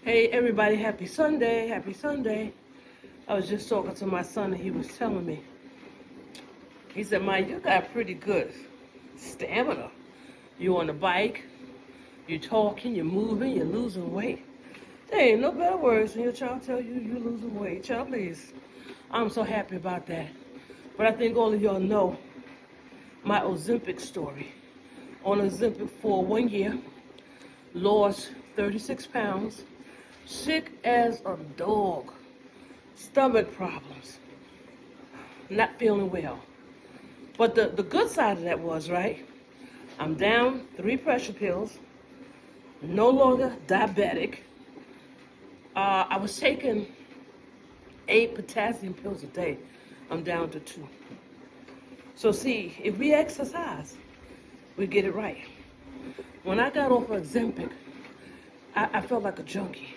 Hey everybody, happy Sunday, happy Sunday. I was just talking to my son and he was telling me, he said, "Mike, you got pretty good stamina. You on the bike, you talking, you're moving, you're losing weight. There ain't no better words when your child tell you you're losing weight. Child, please. I'm so happy about that. But I think all of y'all know my Ozempic story. On Ozempic for 1 year, lost 36 pounds, sick as a dog, stomach problems, not feeling well. But the good side of that was, right, I'm down 3 pressure pills, no longer diabetic. I was taking 8 potassium pills a day. I'm down to 2. So see, if we exercise, we get it right. When I got off of Ozempic, I felt like a junkie.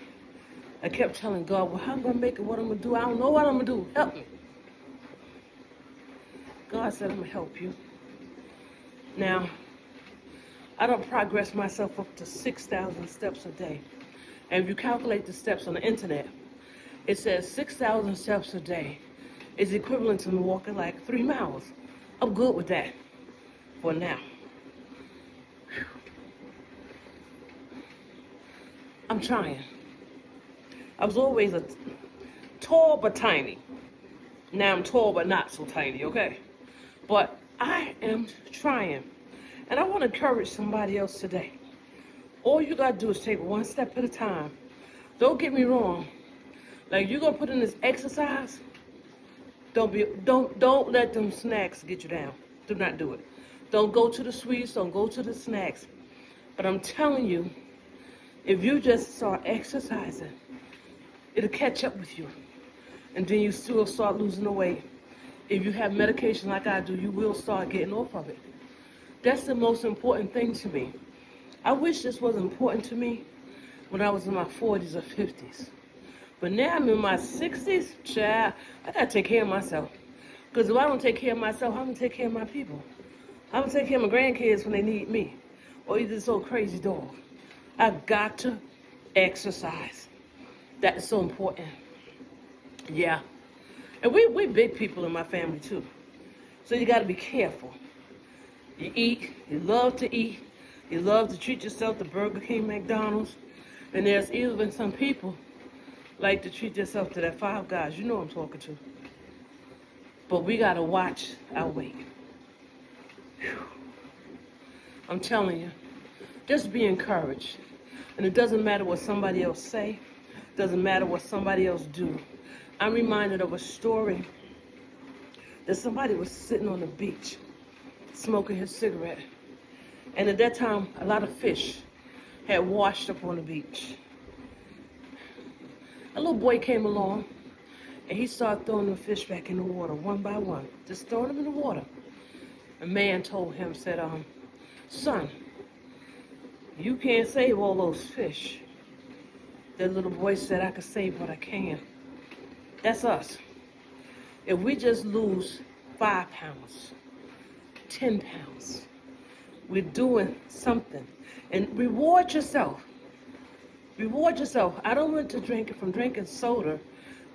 I kept telling God, well, how am I going to make it? What I'm going to do? I don't know what I'm going to do. Help me. God said, I'm going to help you. Now, I don't progress myself up to 6,000 steps a day. And if you calculate the steps on the internet, it says 6,000 steps a day is equivalent to me walking like 3 miles. I'm good with that for now. I'm trying. I was always a tall but tiny. Now I'm tall but not so tiny, okay? But I am trying. And I want to encourage somebody else today. All you got to do is take one step at a time. Don't get me wrong. Like, you're going to put in this exercise, don't let them snacks get you down. Do not do it. Don't go to the sweets, don't go to the snacks. But I'm telling you, if you just start exercising, it'll catch up with you. And then you still start losing the weight. If you have medication like I do, you will start getting off of it. That's the most important thing to me. I wish this was important to me when I was in my 40s or 50s. But now I'm in my 60s, child, I gotta take care of myself. Because if I don't take care of myself, I'm gonna take care of my people. I'm gonna take care of my grandkids when they need me. Or either this old crazy dog. I got to exercise. That is so important. Yeah. And we big people in my family too. So you gotta be careful. You eat, you love to eat, you love to treat yourself to Burger King, McDonald's. And there's even some people like to treat yourself to that Five Guys. You know what I'm talking to. But we gotta watch our weight. Whew. I'm telling you, just be encouraged. And it doesn't matter what somebody else say, doesn't matter what somebody else do. I'm reminded of a story that somebody was sitting on the beach smoking his cigarette. And at that time, a lot of fish had washed up on the beach. A little boy came along and he started throwing the fish back in the water one by one, just throwing them in the water. A man told him, said, son, you can't save all those fish. That little boy said, I can save what I can. That's us. If we just lose 5 pounds, 10 pounds, we're doing something. And reward yourself. Reward yourself. I don't want to drink it from drinking soda.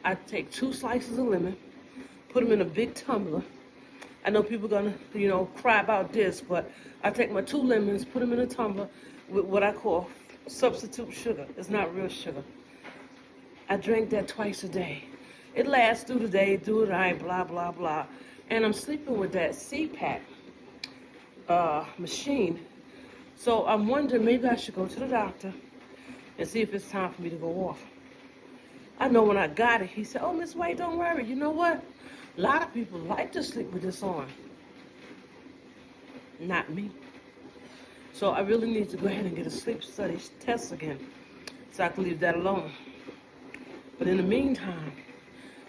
I take 2 slices of lemon, put them in a big tumbler. I know people are going to, cry about this, but I take my 2 lemons, put them in a tumbler with what I call substitute sugar. It's not real sugar. I drink that twice a day. It lasts through the day, through the night, blah, blah, blah. And I'm sleeping with that CPAP machine. So I'm wondering, maybe I should go to the doctor and see if it's time for me to go off. I know when I got it, he said, oh, Miss White, don't worry. You know what? A lot of people like to sleep with this on. Not me. So I really need to go ahead and get a sleep study test again so I can leave that alone. But in the meantime,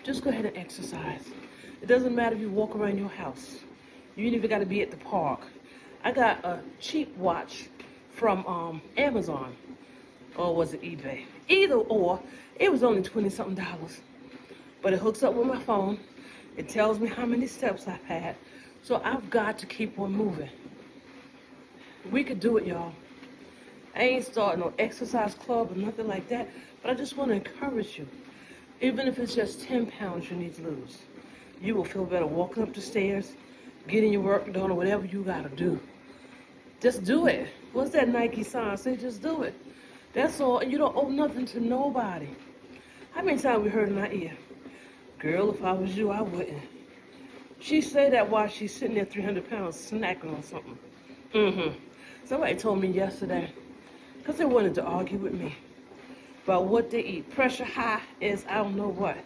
just go ahead and exercise. It doesn't matter if you walk around your house. You ain't even got to be at the park. I got a cheap watch from Amazon, or was it eBay? Either or, it was only $20-something. But it hooks up with my phone. It tells me how many steps I've had. So I've got to keep on moving. We could do it, y'all. I ain't starting no exercise club or nothing like that, but I just want to encourage you. Even if it's just 10 pounds you need to lose, you will feel better walking up the stairs, getting your work done, or whatever you got to do. Just do it. What's that Nike sign? Say just do it. That's all. And you don't owe nothing to nobody. How many times we heard in our ear, girl, if I was you, I wouldn't. She said that while she's sitting there 300 pounds snacking on something. Somebody told me yesterday, because they wanted to argue with me about what they eat. Pressure high is I don't know what.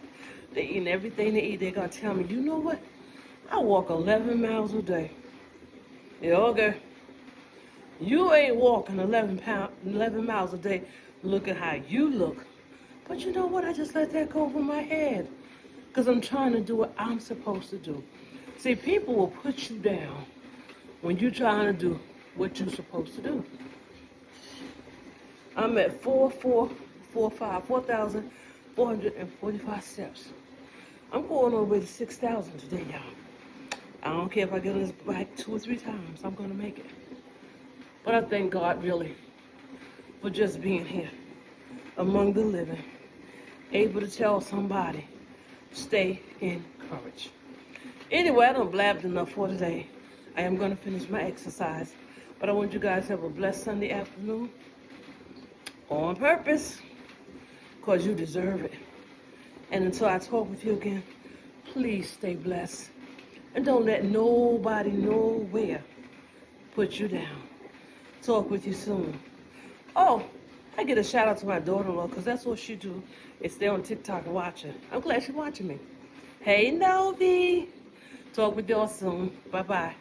They eating everything they eat. They're going to tell me, you know what? I walk 11 miles a day. Yeah, okay. You ain't walking 11 miles a day looking how you look. But you know what? I just let that go over my head. Because I'm trying to do what I'm supposed to do. See, people will put you down when you're trying to do what you're supposed to do. I'm at 4,445 steps. I'm going all the way to 6,000 today, y'all. I don't care if I get on this bike 2 or 3 times. I'm going to make it. But I thank God, really, for just being here among the living, able to tell somebody, stay encouraged. Anyway, I done blabbed enough for today. I am going to finish my exercise. But I want you guys to have a blessed Sunday afternoon on purpose, because you deserve it. And until I talk with you again, please stay blessed. And don't let nobody nowhere put you down. Talk with you soon. Oh, I get a shout out to my daughter-in-law, because that's what she do, is stay on TikTok watching. I'm glad she's watching me. Hey, Novi. Talk with y'all soon. Bye-bye.